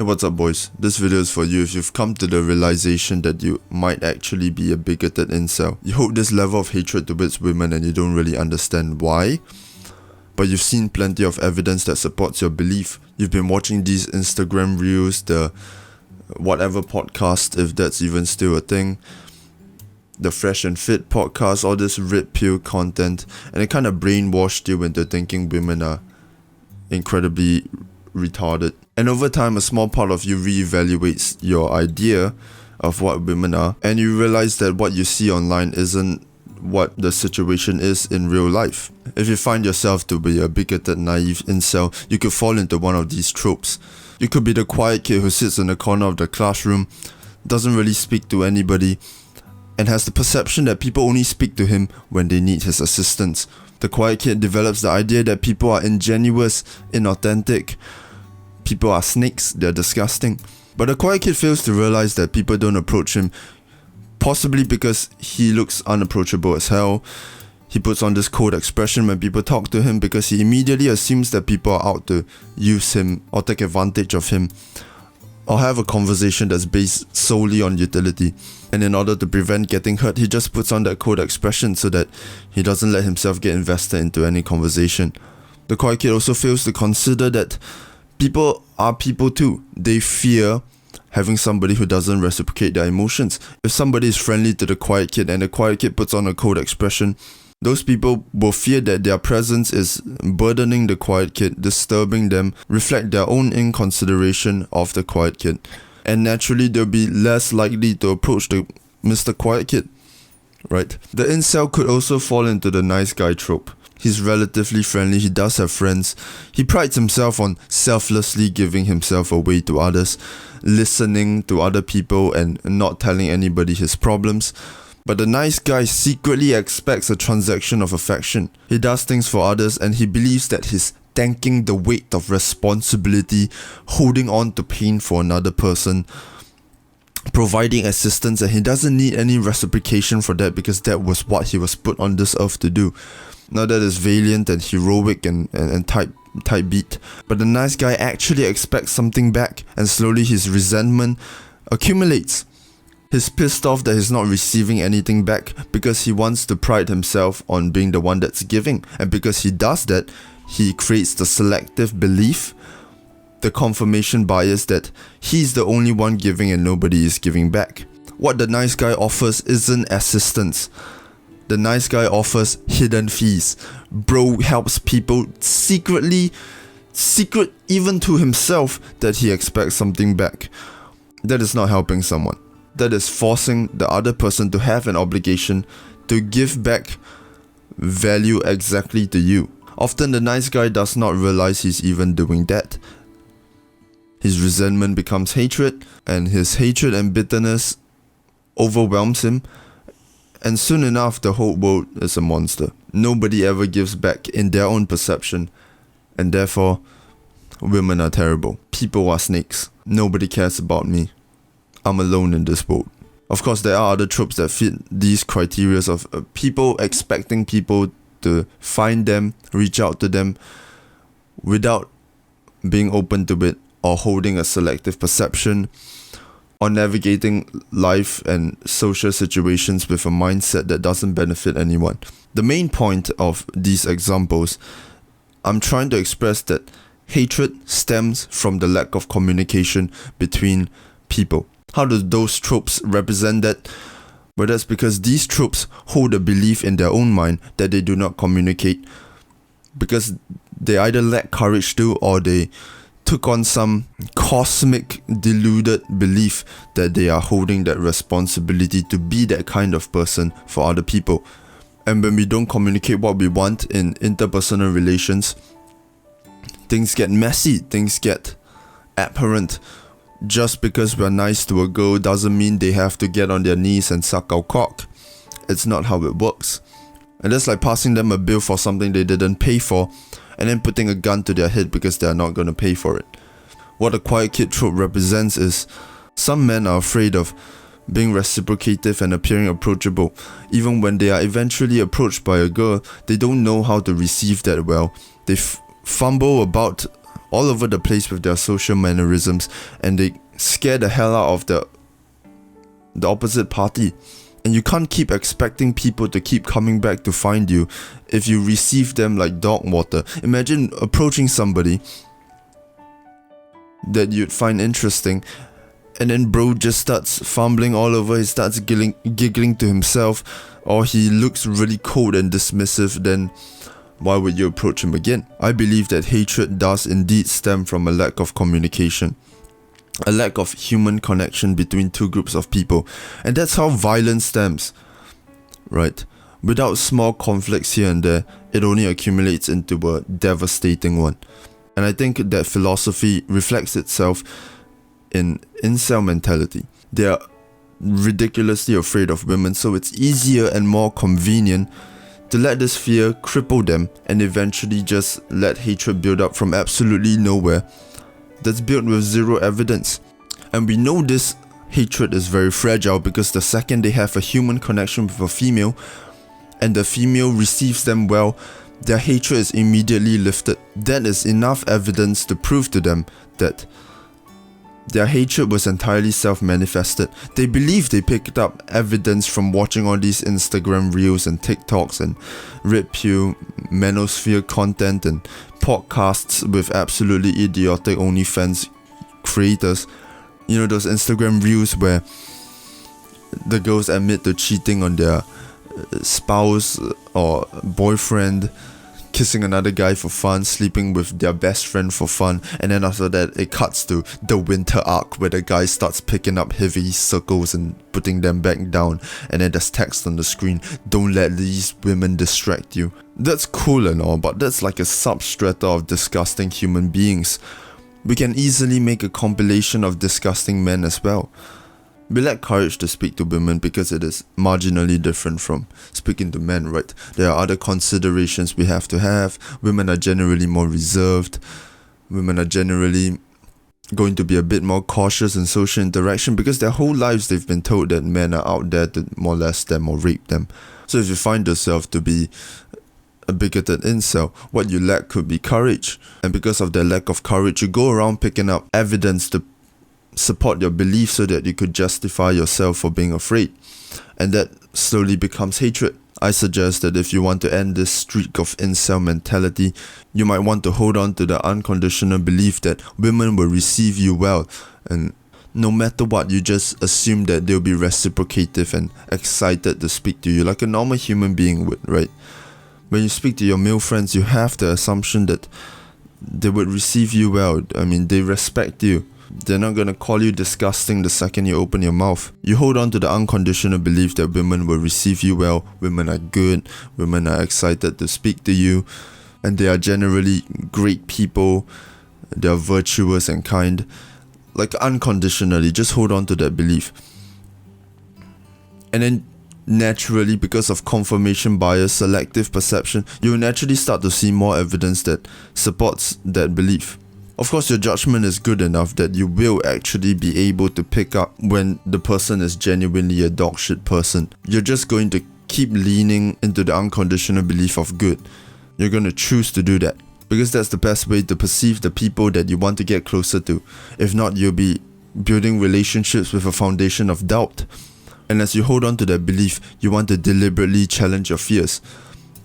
Hey, what's up, boys? This video is for you if you've come to the realization that you might actually be a bigoted incel. You hold this level of hatred towards women and you don't really understand why, but you've seen plenty of evidence that supports your belief. You've been watching these Instagram reels, the whatever podcast, if that's even still a thing, the Fresh and Fit podcast, all this red pill content, and it kind of brainwashed you into thinking women are incredibly retarded. And over time, a small part of you reevaluates your idea of what women are, and you realize that what you see online isn't what the situation is in real life. If you find yourself to be a bigoted, naive incel, you could fall into one of these tropes. You could be the quiet kid who sits in the corner of the classroom, doesn't really speak to anybody, and has the perception that people only speak to him when they need his assistance. The quiet kid develops the idea that people are ingenuous, inauthentic, people are snakes, they're disgusting. But the quiet kid fails to realize that people don't approach him, possibly because he looks unapproachable as hell. He puts on this cold expression when people talk to him because he immediately assumes that people are out to use him or take advantage of him, or have a conversation that's based solely on utility. And in order to prevent getting hurt, he just puts on that cold expression so that he doesn't let himself get invested into any conversation. The quiet kid also fails to consider that people are people too. They fear having somebody who doesn't reciprocate their emotions. If somebody is friendly to the quiet kid and the quiet kid puts on a cold expression, those people will fear that their presence is burdening the quiet kid, disturbing them, reflect their own inconsideration of the quiet kid. And naturally, they'll be less likely to approach the Mr. Quiet Kid, right? The incel could also fall into the nice guy trope. He's relatively friendly, he does have friends. He prides himself on selflessly giving himself away to others, listening to other people and not telling anybody his problems. But the nice guy secretly expects a transaction of affection. He does things for others and he believes that he's tanking the weight of responsibility, holding on to pain for another person, providing assistance, and he doesn't need any reciprocation for that because that was what he was put on this earth to do. Now that is valiant and heroic and type beat, but the nice guy actually expects something back, and slowly his resentment accumulates. He's pissed off that he's not receiving anything back because he wants to pride himself on being the one that's giving, and because he does that, he creates the selective belief, the confirmation bias that he's the only one giving and nobody is giving back. What the nice guy offers isn't assistance. The nice guy offers hidden fees. Bro helps people secret even to himself that he expects something back. That is not helping someone. That is forcing the other person to have an obligation to give back value exactly to you. Often the nice guy does not realize he's even doing that. His resentment becomes hatred, and his hatred and bitterness overwhelms him, and soon enough the whole world is a monster. Nobody ever gives back in their own perception, and therefore women are terrible. People are snakes. Nobody cares about me. I'm alone in this boat. Of course, there are other tropes that fit these criteria of people expecting people to find them, reach out to them without being open to it, or holding a selective perception, or navigating life and social situations with a mindset that doesn't benefit anyone. The main point of these examples, I'm trying to express that hatred stems from the lack of communication between people. How do those tropes represent that? Well, that's because these tropes hold a belief in their own mind that they do not communicate because they either lack courage to, or they took on some cosmic deluded belief that they are holding that responsibility to be that kind of person for other people. And when we don't communicate what we want in interpersonal relations, things get messy, things get abhorrent. Just because we're nice to a girl doesn't mean they have to get on their knees and suck our cock. It's not how it works. And that's like passing them a bill for something they didn't pay for, and then putting a gun to their head because they're not going to pay for it. What a quiet kid trope represents is some men are afraid of being reciprocative and appearing approachable. Even when they are eventually approached by a girl, they don't know how to receive that well. They fumble about all over the place with their social mannerisms, and they scare the hell out of the opposite party. And you can't keep expecting people to keep coming back to find you if you receive them like dog water. Imagine approaching somebody that you'd find interesting, and then bro just starts fumbling all over, he starts giggling to himself, or he looks really cold and dismissive, then why would you approach him again? I believe that hatred does indeed stem from a lack of communication, a lack of human connection between two groups of people, and that's how violence stems, right? Without small conflicts here and there, it only accumulates into a devastating one. And I think that philosophy reflects itself in incel mentality. They are ridiculously afraid of women, so it's easier and more convenient to let this fear cripple them and eventually just let hatred build up from absolutely nowhere that's built with zero evidence. And we know this hatred is very fragile because the second they have a human connection with a female and the female receives them well, their hatred is immediately lifted. That is enough evidence to prove to them that their hatred was entirely self-manifested. They believe they picked up evidence from watching all these Instagram reels and TikToks and Red Pill, Manosphere content and podcasts with absolutely idiotic OnlyFans creators. You know, those Instagram reels where the girls admit to cheating on their spouse or boyfriend, kissing another guy for fun, sleeping with their best friend for fun, and then after that it cuts to the winter arc where the guy starts picking up heavy circles and putting them back down, and then there's text on the screen, "Don't let these women distract you." That's cool and all, but that's like a substrata of disgusting human beings. We can easily make a compilation of disgusting men as well. We lack courage to speak to women because it is marginally different from speaking to men, right? There are other considerations we have to have. Women are generally more reserved. Women are generally going to be a bit more cautious in social interaction because their whole lives they've been told that men are out there to molest them or rape them. So if you find yourself to be a bigoted incel, what you lack could be courage. And because of their lack of courage, you go around picking up evidence to support your belief so that you could justify yourself for being afraid, and that slowly becomes hatred. I suggest that if you want to end this streak of incel mentality, you might want to hold on to the unconditional belief that women will receive you well, and no matter what, you just assume that they'll be reciprocative and excited to speak to you like a normal human being would, right? When you speak to your male friends, you have the assumption that they would receive you well. I mean, they respect you. They're not gonna call you disgusting the second you open your mouth. You hold on to the unconditional belief that women will receive you well, women are good, women are excited to speak to you, and they are generally great people, they are virtuous and kind. Like unconditionally, just hold on to that belief. And then naturally, because of confirmation bias, selective perception, you will naturally start to see more evidence that supports that belief. Of course, your judgment is good enough that you will actually be able to pick up when the person is genuinely a dog shit person. You're just going to keep leaning into the unconditional belief of good. You're going to choose to do that because that's the best way to perceive the people that you want to get closer to. If not, you'll be building relationships with a foundation of doubt. And as you hold on to that belief, you want to deliberately challenge your fears.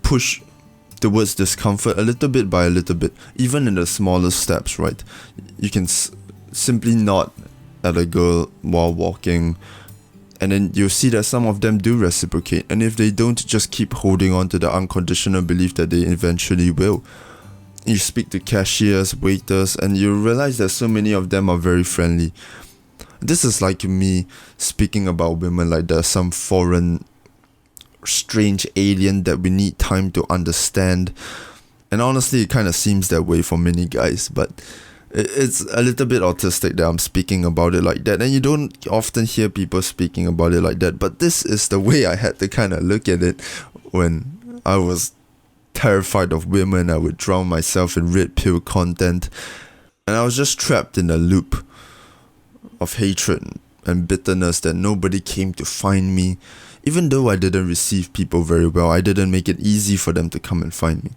Push towards discomfort a little bit by a little bit, even in the smallest steps, right? You can simply nod at a girl while walking, and then you'll see that some of them do reciprocate, and if they don't, just keep holding on to the unconditional belief that they eventually will. You speak to cashiers, waiters, and you realize that so many of them are very friendly. This is like me speaking about women like they're some foreign strange alien that we need time to understand, and honestly it kind of seems that way for many guys, but it's a little bit autistic that I'm speaking about it like that, and you don't often hear people speaking about it like that, but this is the way I had to kind of look at it when I was terrified of women. I would drown myself in red pill content, and I was just trapped in a loop of hatred and bitterness that nobody came to find me. Even though I didn't receive people very well, I didn't make it easy for them to come and find me.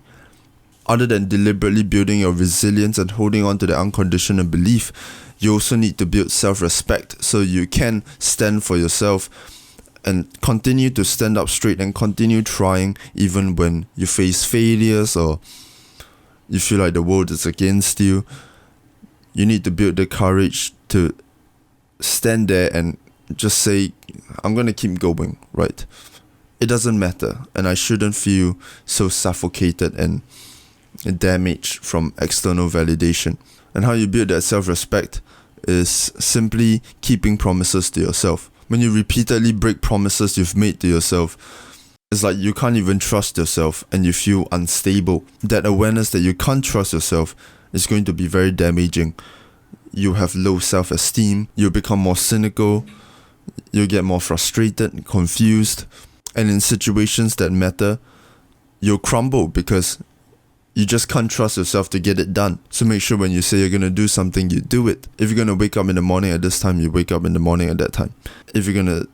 Other than deliberately building your resilience and holding on to the unconditional belief, you also need to build self-respect so you can stand for yourself and continue to stand up straight and continue trying even when you face failures or you feel like the world is against you. You need to build the courage to stand there and just say, I'm going to keep going, right? It doesn't matter, and I shouldn't feel so suffocated and damaged from external validation. And how you build that self-respect is simply keeping promises to yourself. When you repeatedly break promises you've made to yourself, it's like you can't even trust yourself and you feel unstable. That awareness that you can't trust yourself is going to be very damaging. You have low self-esteem, you become more cynical, you get more frustrated, confused, and in situations that matter, you'll crumble because you just can't trust yourself to get it done. So make sure when you say you're going to do something, you do it. If you're going to wake up in the morning at this time, you wake up in the morning at that time. If you're going to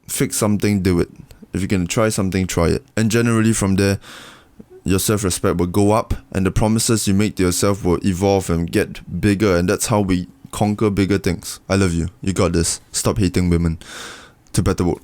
fix something, do it. If you're going to try something, try it. And generally from there, your self-respect will go up and the promises you make to yourself will evolve and get bigger, and that's how we conquer bigger things. I love you. You got this. Stop hating women. To better work.